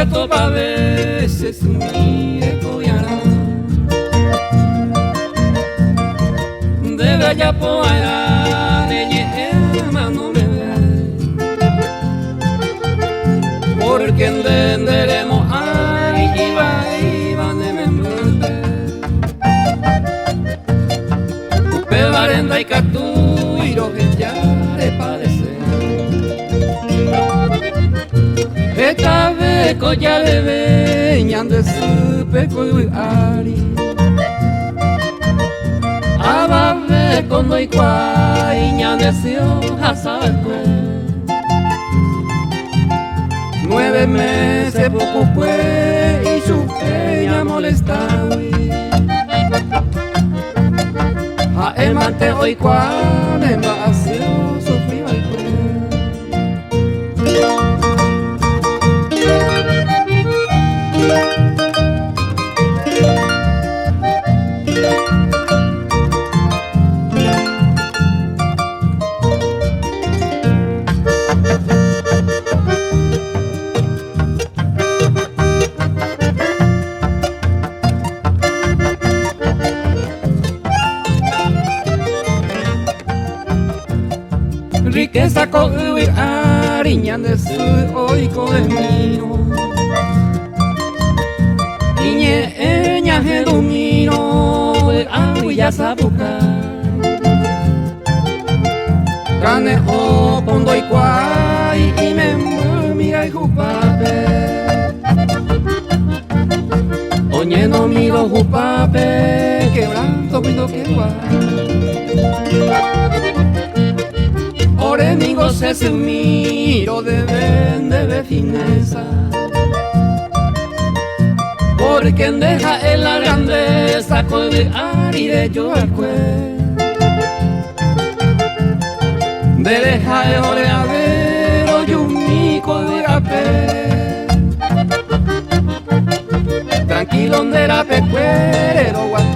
que topa veces mire coyara debe ya poara de no me ve porque entenderemos ay iba de me muerte pevarenda y catú y lo que ya le parece esta vez ya le veñan de su peco y ari ababe cuando y cuaiña deseo hasarque 9 meses poco fue y su peña molestaba a emante hoy cuando en vacío sufrió el riqueza con ariñan de su oico de mío iñeña de domino aguilla sabuca cane o pondo y cuay y me mira y jupape oñe no miro jupape quebrando pido que Oremigo se miro de fineza porque deja en la grandeza con el ari de yo al cue de deja el ore a ver o yumico de ape tranquilo de la pecuere do